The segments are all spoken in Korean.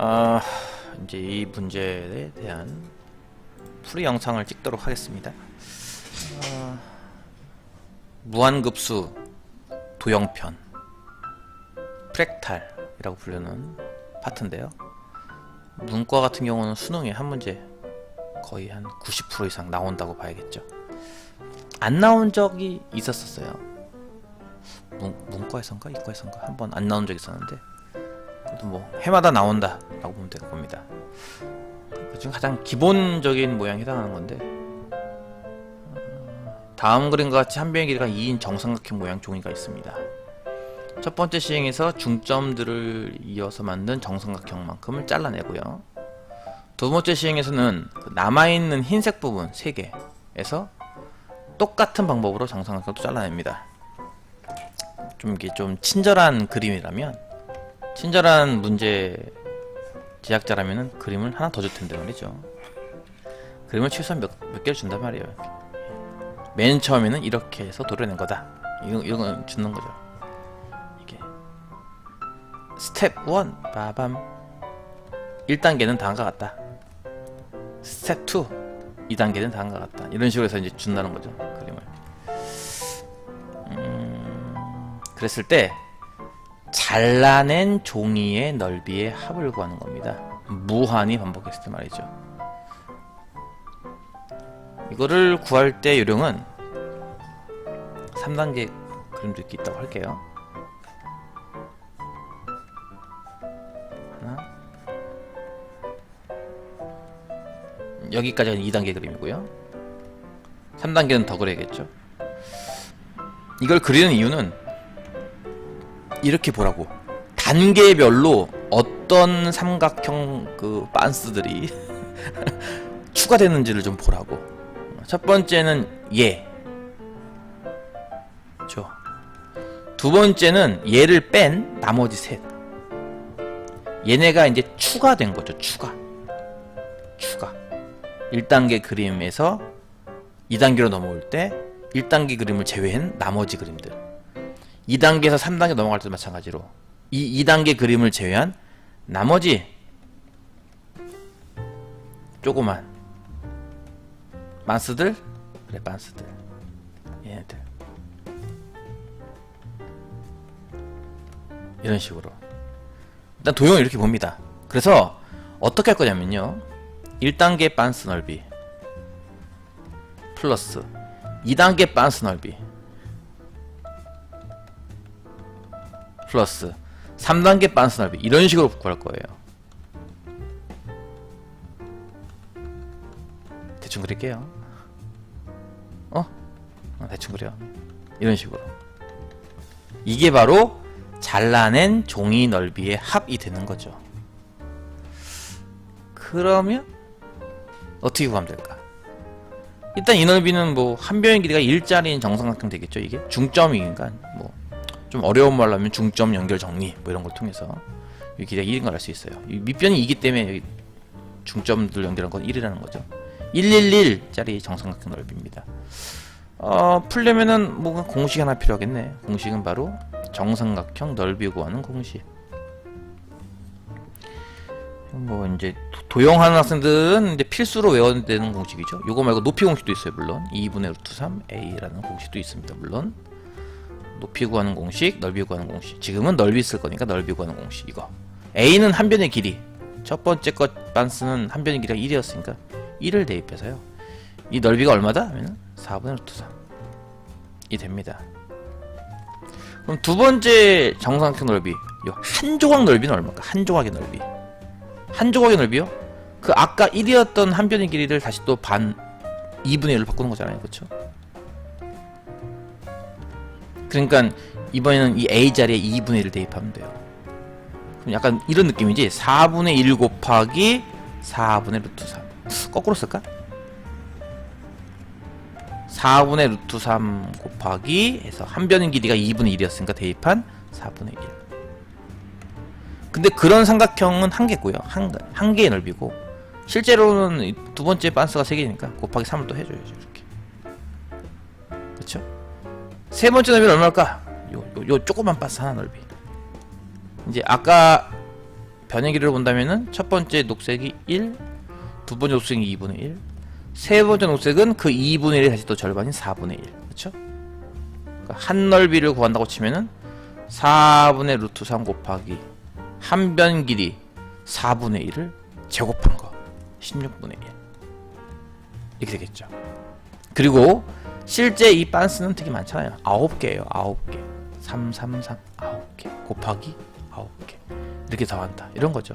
아, 이제 이 문제에 대한 풀이 영상을 찍도록 하겠습니다. 무한급수 도형편 프랙탈이라고 부르는 파트인데요. 문과 같은 경우는 수능에 한 문제 거의 한 90% 이상 나온다고 봐야겠죠. 안 나온 적이 있었어요. 문과에선가 이과에선가 한번 안 나온 적이 있었는데, 그래도 뭐 해마다 나온다 라고 보면 될 겁니다. 그중 가장 기본적인 모양에 해당하는 건데, 다음 그림과 같이 한 변의 길이가 2인 정삼각형 모양 종이가 있습니다. 첫 번째 시행에서 중점들을 이어서 만든 정삼각형만큼을 잘라내고요. 두 번째 시행에서는 남아있는 흰색 부분 3개에서 똑같은 방법으로 정삼각형도 잘라냅니다. 이게 좀 친절한 그림이라면, 친절한 문제 제작자라면 그림을 하나 더 줄 텐데 말이죠. 그림을 최소한 몇 개를 준단 말이에요. 맨 처음에는 이렇게 해서 도려낸 거다. 이건 주는 거죠. 이게 스텝 1 빠밤 1단계는 다음과 같다. 스텝 2 2단계는 다음과 같다. 이런 식으로 해서 이제 준다는 거죠. 그림을. 그랬을 때 잘라낸 종이의 넓이의 합을 구하는 겁니다. 무한히 반복했을 때 말이죠. 이거를 구할 때 요령은 3단계 그림도 있다고 할게요. 하나, 여기까지가 2단계 그림이고요. 3단계는 더 그려야겠죠. 이걸 그리는 이유는 이렇게 보라고. 단계별로 어떤 삼각형 그 빤스들이 추가되는지를 좀 보라고. 첫 번째는 얘. 두 번째는 얘를 뺀 나머지 셋. 얘네가 이제 추가된 거죠. 추가. 1단계 그림에서 2단계로 넘어올 때 1단계 그림을 제외한 나머지 그림들. 2단계에서 3단계 넘어갈 때도 마찬가지로 이 2단계 그림을 제외한 나머지 조그만 빤스들, 그래 빤스들, 얘네들 이런 식으로 일단 도형을 이렇게 봅니다. 그래서 어떻게 할 거냐면요, 1단계 빤스 넓이 플러스 2단계 빤스 넓이 플러스 3단계 빤스 넓이, 이런 식으로 구할 거예요. 대충 그릴게요. 대충 그려. 이런 식으로. 이게 바로 잘라낸 종이 넓이의 합이 되는 거죠. 그러면 어떻게 구하면 될까? 일단 이 넓이는 뭐 한 변의 길이가 1짜리인 정삼각형 되겠죠. 이게 중점이니까 뭐 좀 어려운 말로 하면 중점 연결 정리 뭐 이런 걸 통해서 이 길이가 1인 걸 알 수 있어요. 이 밑변이 2기 때문에 여기 중점들 연결한 건 1이라는 거죠. 111짜리 정삼각형 넓이입니다. 풀려면은 뭔가 공식 하나 필요하겠네. 공식은 바로 정삼각형 넓이 구하는 공식. 뭐 이제 도형하는 학생들은 이제 필수로 외워야 되는 공식이죠. 요거 말고 높이 공식도 있어요. 물론 2분의 루트 3 a라는 공식도 있습니다. 물론 높이 구하는 공식, 넓이 구하는 공식. 지금은 넓이 쓸 거니까 넓이 구하는 공식. 이거 a는 한 변의 길이, 첫 번째 것 빤스는 한 변의 길이가 1이었으니까 1을 대입해서요, 이 넓이가 얼마다? 하면 4분의 루트 3이 됩니다. 그럼 두 번째 정삼각형 넓이, 요 한 조각 넓이는 얼마일까? 한 조각의 넓이. 한 조각의 넓이요? 그 아까 1이었던 한 변의 길이를 다시 또 반 2분의 1로 바꾸는 거잖아요. 그쵸? 그러니까 이번에는 이 a 자리에 2분의 1을 대입하면 돼요. 그럼 약간 이런 느낌이지. 4분의 1 곱하기 4분의 루트 3. 거꾸로 쓸까? 4분의 루트 3 곱하기 해서 한 변의 길이가 2분의 1이었으니까 대입한 4분의 1. 근데 그런 삼각형은 한 개고요. 한 개의 넓이고, 실제로는 두 번째 빤스가 3개니까 곱하기 3을 또 해줘야죠. 이렇게. 그쵸? 세 번째 넓이는 얼마일까? 요 조그만 빤스 하나 넓이. 이제 아까 변의 길이를 본다면은 첫 번째 녹색이 1, 두 번째 녹색이 2분의 1, 세 번째 녹색은 그 2분의 1이 다시 또 절반인 4분의 1. 그쵸? 그러니까 한 넓이를 구한다고 치면은 4분의 루트 3 곱하기 한 변 길이 4분의 1을 제곱한 거 16분의 1 이렇게 되겠죠. 그리고 실제 이 빤스는 되게 많잖아요. 9개예요. 9개 3, 3, 3 9개 곱하기 9개 이렇게 더한다 이런 거죠.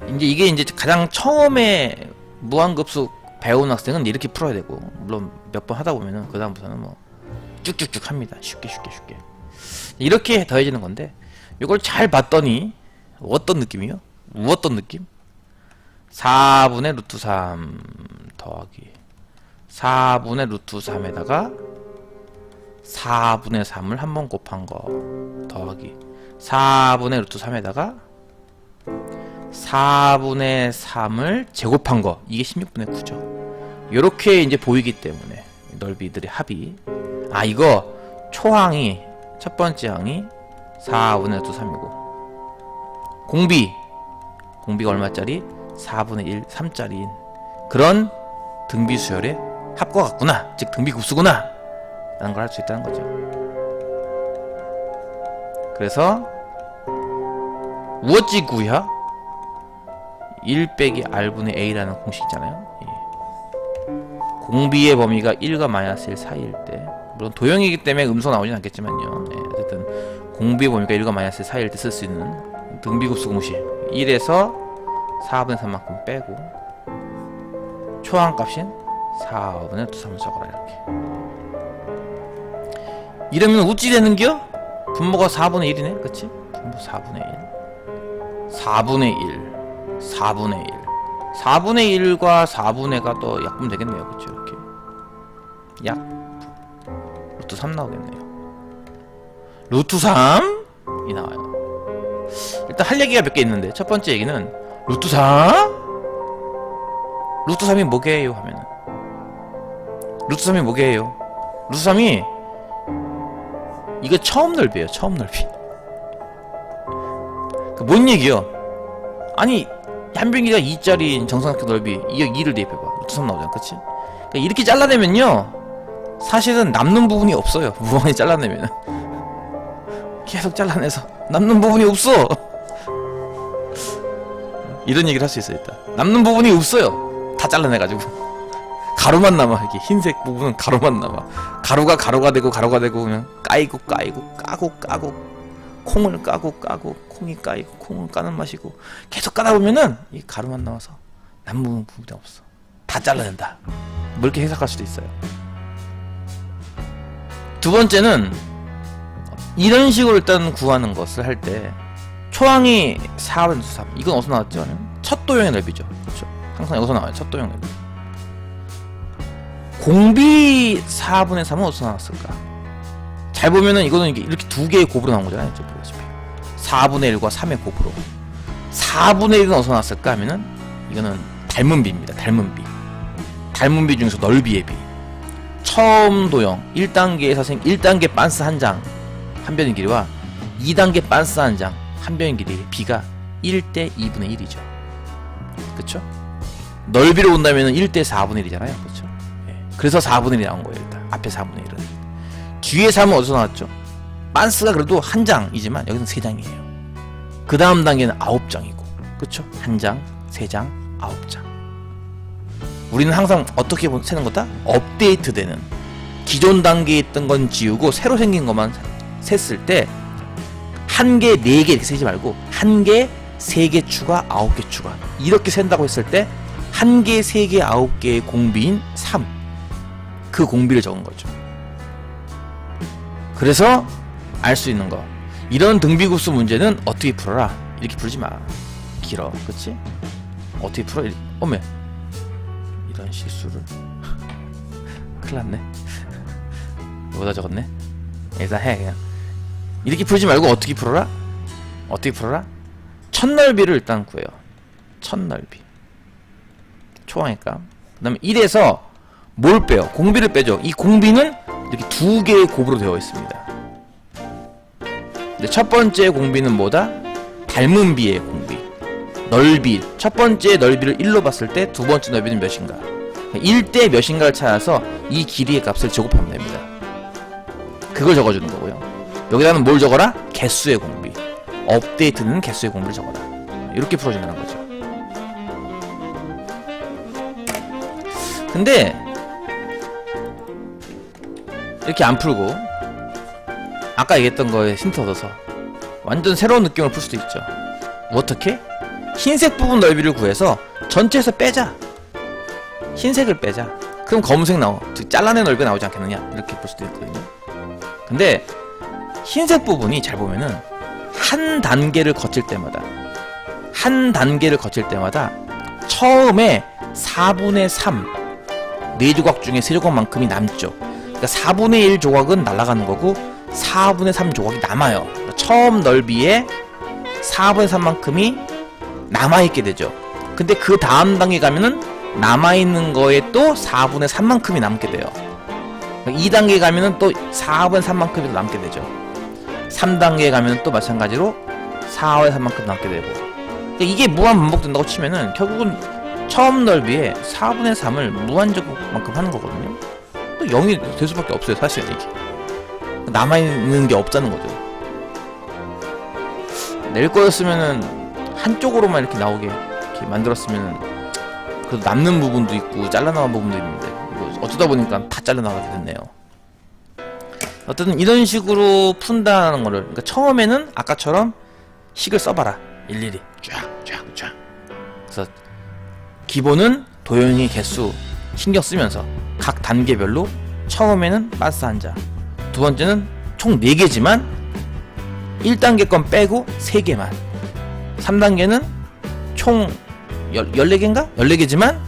이게 이제 가장 처음에 무한급수 배우는 학생은 이렇게 풀어야 되고, 물론 몇 번 하다 보면은 그 다음부터는 뭐 쭉쭉쭉 합니다. 쉽게 이렇게 더해지는 건데, 이걸 잘 봤더니 어떤 느낌이요? 어떤 느낌? 4분의 루트 3 더하기 4분의 루트 3에다가 4분의 3을 한번 곱한 거 더하기 4분의 루트 3에다가 4분의 3을 제곱한 거, 이게 16분의 9죠. 요렇게 이제 보이기 때문에 넓이들의 합이, 아 이거 초항이 첫 번째 항이 4분의 루트 3이고 공비가 얼마짜리? 4분의 1, 3짜리인 그런 등비수열의 합과 같구나, 즉 등비급수구나 라는 걸 할 수 있다는 거죠. 그래서 무엇지 구야? 1 빼기 r분의 a라는 공식 있잖아요. 공비의 범위가 1과 마이너스 1 사이일 때, 물론 도형이기 때문에 음소 나오진 않겠지만요. 어쨌든 공비의 범위가 1과 마이너스 1 사이일 때 쓸 수 있는 등비급수 공식, 1에서 4분의 3만큼 빼고 초항값인 4분의 3을 적어라 이렇게. 이러면 어찌 되는겨? 분모가 4분의 1이네, 그치? 분모 4분의 1 4분의 1 4분의 1 4분의 1과 4분의가 또 약분 되겠네요. 그쵸? 이렇게 약 루트 3 나오겠네요. 루트 3이 나와요. 일단 할 얘기가 몇 개 있는데, 첫 번째 얘기는 루트 3? 루트 3이 뭐게요? 하면은 루트 3이 뭐게요? 루트 3이 이거 처음 넓이에요. 처음 넓이. 그 뭔 얘기요? 아니 한변기가 2짜리인 정삼각형 넓이, 이거 2를 대입해봐. 루트 3 나오잖아. 그치? 그러니까 이렇게 잘라내면요, 사실은 남는 부분이 없어요. 무한히 잘라내면은 계속 잘라내서 남는 부분이 없어. 이런 얘기를 할 수 있어요. 일단 남는 부분이 없어요. 다 잘라내가지고 가루만 남아. 이렇게 흰색 부분은 가루만 남아. 가루가 되고 그냥 까고 콩을 까고 콩이 까이고 콩을 까는 맛이고, 계속 까다 보면은 이 가루만 남아서 남는 부분이 없어. 다 잘라낸다. 뭐 이렇게 해석할 수도 있어요. 두 번째는 이런 식으로 일단 구하는 것을 할 때, 초항이 4분의 3, 이건 어디서 나왔죠? 첫 도형의 넓이죠. 그렇죠? 항상 여기서 나와요. 첫 도형 넓이. 공비 4분의 3은 어디서 나왔을까? 잘 보면은 이거는 이렇게 두 개의 곱으로 나온 거잖아요. 4분의 1과 3의 곱으로. 4분의 1은 어디서 나왔을까 하면은, 이거는 닮은 비입니다. 닮은 비 중에서 넓이의 비. 처음 도형 1단계에서 1단계 빤스 한 장 한 변의 길이와 2단계 빤스 한 장 한 변의 길이의 비가 1대 2분의 1이죠. 그쵸? 넓이로 본다면은 1대 4분의 1이잖아요. 그쵸? 그래서 4분의 1이 나온 거예요. 일단 앞에 4분의 1은. 뒤에 3은 어디서 나왔죠? 빤스가 그래도 한 장이지만 여기는 3장이에요. 그 다음 단계는 9장이고, 그쵸? 한 장, 3장, 9장. 우리는 항상 어떻게 세는 거다? 업데이트 되는, 기존 단계에 있던 건 지우고 새로 생긴 것만 셌을 때, 1개, 4개 이렇게 세지 말고 1개, 3개 추가, 9개 추가 이렇게 센다고 했을 때 1개, 3개, 9개의 공비인 3, 그 공비를 적은 거죠. 그래서 알 수 있는 거, 이런 등비급수 문제는 어떻게 풀어라 이렇게 풀지 마. 길어. 그치? 어떻게 풀어? 어메, 이런 실수를 큰일 났네. 여기다 적었네. 일단 해. 그냥 이렇게 풀지 말고 어떻게 풀어라? 첫 넓이를 일단 구해요. 첫 넓이. 초항이니까. 그 다음에 1에서 뭘 빼요? 공비를 빼죠. 이 공비는 이렇게 두 개의 곱으로 되어 있습니다. 근데 첫 번째 공비는 뭐다? 닮은 비의 공비. 넓이. 첫 번째 넓이를 1로 봤을 때 두 번째 넓이는 몇인가? 1대 몇인가를 찾아서 이 길이의 값을 제곱하면 됩니다. 그걸 적어주는 거고요. 여기다는 뭘 적어라? 개수의 공비. 업데이트는 개수의 공비를 적어라. 이렇게 풀어준다는 거죠. 근데 이렇게 안 풀고 아까 얘기했던 거에 힌트 얻어서 완전 새로운 느낌을 풀 수도 있죠. 어떻게? 흰색 부분 넓이를 구해서 전체에서 빼자. 흰색을 빼자. 그럼 검은색 나오. 즉 잘라낸 넓이가 나오지 않겠느냐? 이렇게 볼 수도 있거든요. 근데 흰색 부분이 잘 보면은 한 단계를 거칠 때마다 처음에 4분의 3 4조각 중에 3조각만큼이 남죠. 그러니까 4분의 1 조각은 날아가는 거고 4분의 3 조각이 남아요. 그러니까 처음 넓이에 4분의 3만큼이 남아있게 되죠. 근데 그 다음 단계 가면은 남아있는 거에 또 4분의 3만큼이 남게 돼요. 2단계 가면은 또 4분의 3만큼이 남게 되죠. 3단계 가면은 또 마찬가지로 4분의 3만큼 남게 되고. 그러니까 이게 무한 반복된다고 치면은 결국은 처음 넓이에 4분의 3을 무한제곱만큼 하는 거거든요. 또 0이 될 수밖에 없어요, 사실은 이게. 남아있는 게 없다는 거죠. 낼 거였으면은 한쪽으로만 이렇게 나오게 이렇게 만들었으면은 그래도 남는 부분도 있고 잘라나간 부분도 있는데 이거 어쩌다 보니까 다 잘라나가게 됐네요. 어쨌든 이런 식으로 푼다는 거를, 그러니까 처음에는 아까처럼 식을 써봐라. 일일이 쫙. 그래서 기본은 도형의 개수 신경 쓰면서 각 단계별로 처음에는 바스 한자, 두 번째는 총 4개지만 1단계 건 빼고 3개만, 3단계는 총 14개인가? 14개지만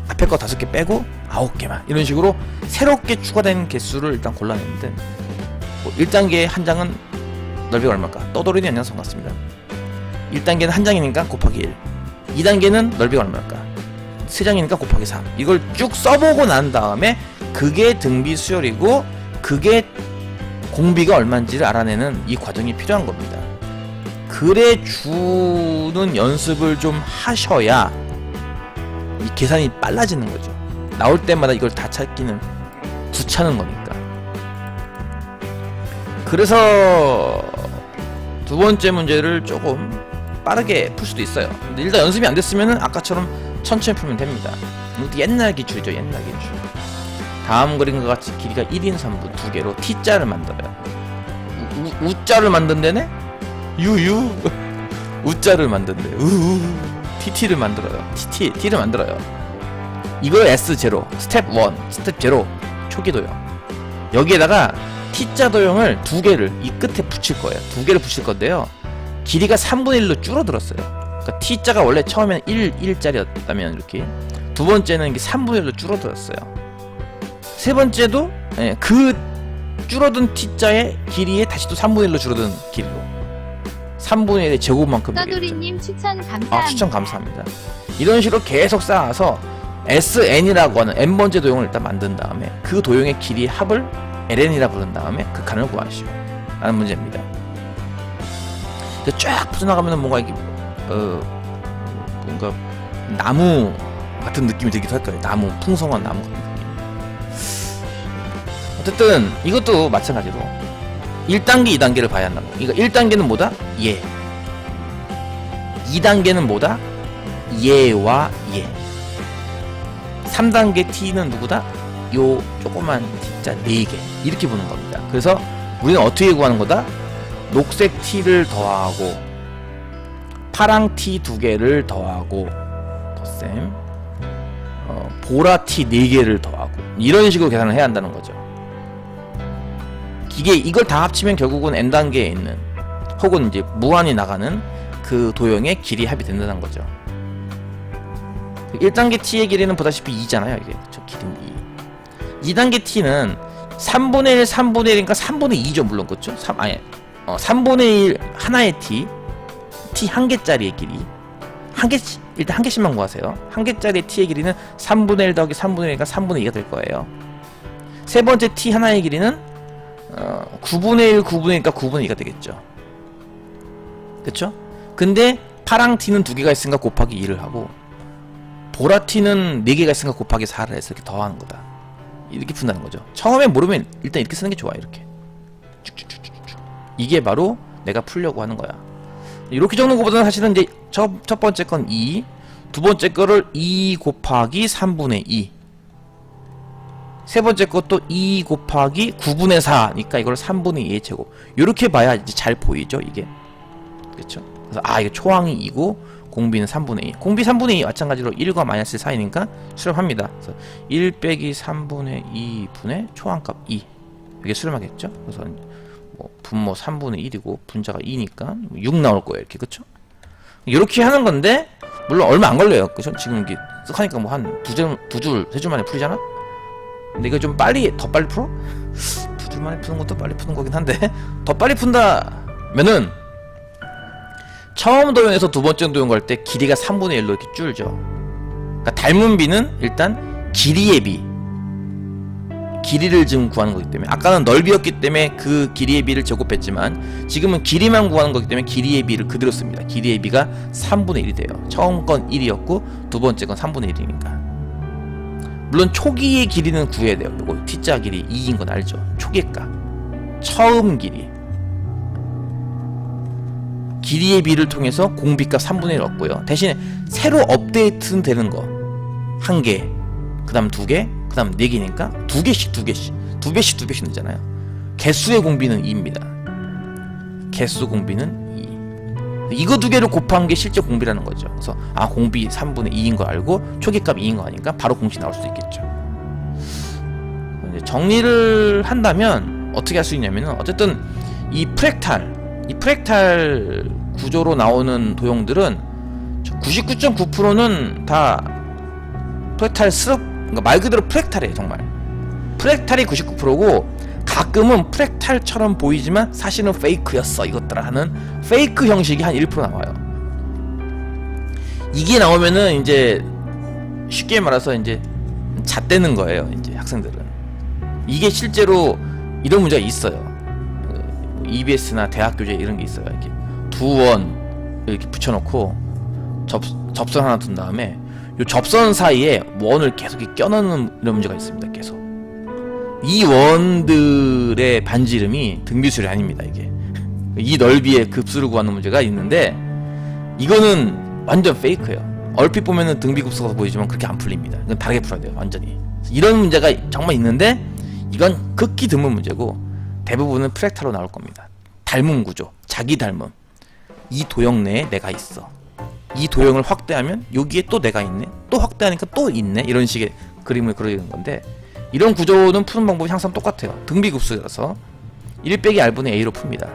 앞에 거 5개 빼고 9개만, 이런 식으로 새롭게 추가된 개수를 일단 골라냈는데, 뭐 1단계 한 장은 넓이가 얼마일까? 떠돌이는 연장선 같습니다. 1단계는 한 장이니까 곱하기 1, 2단계는 넓이가 얼마일까? 3장이니까 곱하기 3. 이걸 쭉 써보고 난 다음에 그게 등비 수열이고 그게 공비가 얼마인지를 알아내는 이 과정이 필요한 겁니다. 글에 주는 연습을 좀 하셔야 이 계산이 빨라지는 거죠. 나올 때마다 이걸 다 찾기는 귀찮은 거니까. 그래서 두 번째 문제를 조금 빠르게 풀 수도 있어요. 근데 일단 연습이 안 됐으면은 아까처럼 천천히 풀면 됩니다. 이것도 옛날 기출이죠, 옛날 기출. 다음 그림과 같이 길이가 1인 3분 2개로 T자를 만들어요. U자를 만든다네? 유유. U자를 만든대. TT를 만들어요. T를 만들어요. 이거 S0, 스텝 1, 스텝 0, 초기 도형. 여기에다가 T자 도형을 2개를 이 끝에 붙일 거예요. 2개를 붙일 건데요. 길이가 3분의 1로 줄어들었어요. 그러니까 T자가 원래 처음에는 1짜리였다면 이렇게, 두 번째는 이게 3분의 1로 줄어들었어요. 세 번째도 그 줄어든 T자의 길이에 다시 또 3분의 1로 줄어든 길이로 3분의 1의 제곱만큼 되겠죠. 떠돌이님 추천 감사합니다. 추천 감사합니다. 이런 식으로 계속 쌓아서 SN이라고 하는 n번째 도형을 일단 만든 다음에 그 도형의 길이의 합을 LN이라 부른 다음에 극한을 구하시오 라는 문제입니다. 쫙 풀어나가면 뭔가 이게 뭔가 나무 같은 느낌이 들기도 할 거예요. 나무, 풍성한 나무 같은 느낌. 어쨌든 이것도 마찬가지로 1단계, 2단계를 봐야 한다고. 그러니까 1단계는 뭐다? 얘. 2단계는 뭐다? 얘와 얘. 3단계 T는 누구다? 요 조그만 T자 4개. 이렇게 보는 겁니다. 그래서 우리는 어떻게 구하는 거다? 녹색 T를 더하고 파랑 T 2개를 더하고 덧셈 보라 T 4개를 더하고 이런 식으로 계산을 해야 한다는 거죠. 이걸 다 합치면 결국은 n단계에 있는 혹은 이제 무한히 나가는 그 도형의 길이 합이 된다는 거죠. 1단계 T의 길이는 보다시피 2잖아요. 이게 저 길이는 2. 2단계 T는 3분의 1, 3분의 1이니까 3분의 2죠. 물론 그렇죠? 3분의 1 하나의 T 한 개짜리의 길이 일단 한 개씩만 구하세요. 한 개짜리 T의 길이는 3분의 1 더하기 3분의 1이니까 3분의 2가 될 거예요. 세 번째 T 하나의 길이는 9분의 1, 9분의 1이니까 9분의 2가 되겠죠. 그쵸? 근데 파랑 t는 2개가 있으니까 곱하기 2를 하고 보라 t는 4개가 있으니까 곱하기 4를 해서 이렇게 더하는 거다. 이렇게 푼다는 거죠. 처음에 모르면 일단 이렇게 쓰는 게 좋아. 이렇게 쭉쭉쭉쭉. 이게 바로 내가 풀려고 하는 거야. 이렇게 적는 것보다는 사실은 이제 첫 번째 건 2, 두 번째 거를 2 곱하기 3분의 2, 세 번째 것도 2 곱하기 9분의 4니까 이걸 3분의 2의 제곱. 이렇게 봐야 이제 잘 보이죠, 이게. 그렇죠? 그래서 이게 초항이 2고 공비는 3분의 2. 공비 3분의 2 마찬가지로 1과 마이너스 사이니까 수렴합니다. 그래서 1 빼기 3분의 2분의 초항값 2. 이게 수렴하겠죠? 그래서 뭐 분모 3분의 1이고 분자가 2니까 6 나올 거예요, 이렇게. 그쵸? 이렇게 하는 건데 물론 얼마 안 걸려요. 그죠? 지금 이게 쓱 하니까 뭐 한 두 줄, 세 줄 만에 풀리잖아? 근데 이거 좀 더 빨리 풀어? 두 줄 만에 푸는 것도 빨리 푸는 거긴 한데 더 빨리 푼다면은 처음 도형에서 두 번째 도형 갈 때 길이가 3분의 1로 이렇게 줄죠. 그러니까 닮은 비는 일단 길이의 비, 길이를 지금 구하는 거기 때문에, 아까는 넓이였기 때문에 그 길이의 비를 제곱했지만 지금은 길이만 구하는 거기 때문에 길이의 비를 그대로 씁니다. 길이의 비가 3분의 1이 돼요. 처음 건 1이었고 두 번째 건 3분의 1이니까. 물론 초기의 길이는 구해야 돼요. 요거 t자 길이 2인 건 알죠? 초기가 처음 길이의 비를 통해서 공비값 3분의 1 얻고요. 대신에 새로 업데이트는 되는 거 1개, 그 다음 2개, 그 다음 4개니까 2배씩 되잖아요. 개수의 공비는 2입니다. 개수 공비는 2. 이거 2개를 곱한 게 실제 공비라는 거죠. 그래서 공비 3분의 2인 거 알고 초기값 2인 거 아니까 바로 공식 나올 수 있겠죠. 이제 정리를 한다면 어떻게 할 수 있냐면은, 어쨌든 이 프랙탈 구조로 나오는 도형들은 99.9%는 다 그러니까 말 그대로 프랙탈이에요. 정말 프랙탈이 99%고 가끔은 프랙탈처럼 보이지만 사실은 페이크였어 이것들아 하는 페이크 형식이 한 1% 나와요. 이게 나오면은 이제 쉽게 말해서 이제 잣대는 거예요. 이제 학생들은 이게 실제로 이런 문제가 있어요. EBS나 대학 교재 이런 게 있어요. 이렇게 두 원 이렇게 붙여놓고 접선 하나 둔 다음에 요 접선 사이에 원을 계속 껴넣는 이런 문제가 있습니다. 계속 이 원들의 반지름이 등비술이 아닙니다. 이게 이 넓이의 급수를 구하는 문제가 있는데 이거는 완전 페이크예요. 얼핏 보면은 등비급수가 보이지만 그렇게 안 풀립니다. 이건 다르게 풀어야 돼요. 완전히. 이런 문제가 정말 있는데 이건 극히 드문 문제고 대부분은 프랙탈로 나올 겁니다. 닮음 구조, 자기 닮음. 이 도형 내에 내가 있어. 이 도형을 확대하면 여기에 또 내가 있네. 또 확대하니까 또 있네. 이런 식의 그림을 그리는 건데 이런 구조는 푸는 방법이 항상 똑같아요. 등비급수라서 1 빼기 r분의 a로 풉니다.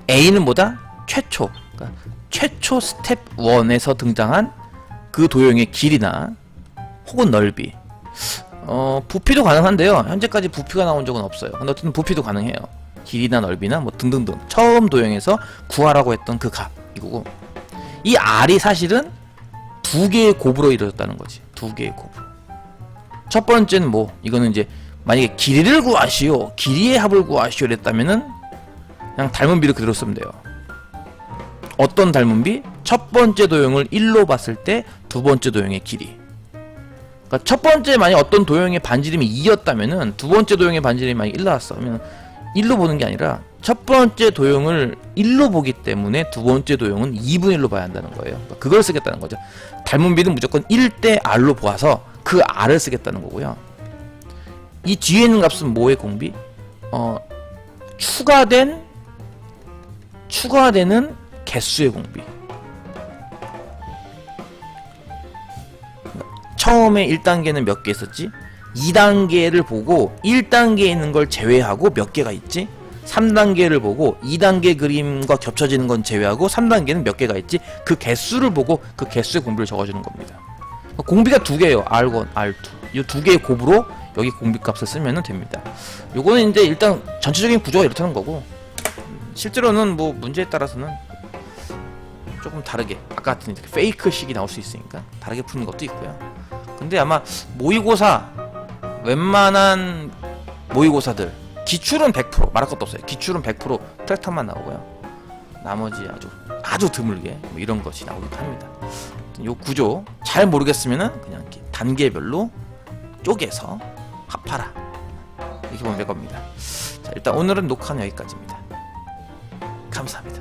a는 뭐다? 최초. 그러니까 최초 스텝 1에서 등장한 그 도형의 길이나 혹은 넓이. 부피도 가능한데요. 현재까지 부피가 나온 적은 없어요. 근데 어쨌든 부피도 가능해요. 길이나 넓이나 뭐 등등등. 처음 도형에서 구하라고 했던 그 값 이거고, 이 r이 사실은 2개의 곱으로 이루어졌다는 거지. 2개의 곱으로. 첫 번째는 뭐 이거는 이제 만약에 길이를 구하시오, 길이의 합을 구하시오 이랬다면은 그냥 닮은 비를 그대로 쓰면 돼요. 어떤 닮은 비? 첫 번째 도형을 1로 봤을 때 두 번째 도형의 길이. 그러니까 첫 번째 만약 어떤 도형의 반지름이 2였다면은 두 번째 도형의 반지름이 만약 1 나왔어. 그러면 1로 보는 게 아니라 첫 번째 도형을 1로 보기 때문에 두 번째 도형은 2분의 1로 봐야 한다는 거예요. 그러니까 그걸 쓰겠다는 거죠. 닮은 비는 무조건 1대 r로 보아서 그 r을 쓰겠다는 거고요. 이 뒤에 있는 값은 뭐의 공비? 추가되는 개수의 공비. 처음에 1단계는 몇 개 있었지? 2단계를 보고 1단계에 있는 걸 제외하고 몇 개가 있지? 3단계를 보고 2단계 그림과 겹쳐지는 건 제외하고 3단계는 몇 개가 있지? 그 개수를 보고 그 개수의 공비를 적어주는 겁니다. 공비가 2개예요. R1, R2. 이 2개의 곱으로 여기 공비값을 쓰면 됩니다. 요거는 이제 일단 전체적인 구조가 이렇다는 거고, 실제로는 뭐 문제에 따라서는 조금 다르게 아까 같은 이렇게 페이크식이 나올 수 있으니까 다르게 푸는 것도 있고요. 근데 아마 모의고사 웬만한 모의고사들 기출은 100% 말할 것도 없어요. 기출은 100% 프랙탈만 나오고요. 나머지 아주 드물게 뭐 이런 것이 나오기도 합니다. 요 구조 잘 모르겠으면은 그냥 이렇게 단계별로 쪼개서 합하라 이렇게 보면 될 겁니다. 자, 일단 오늘은 녹화는 여기까지입니다. 감사합니다.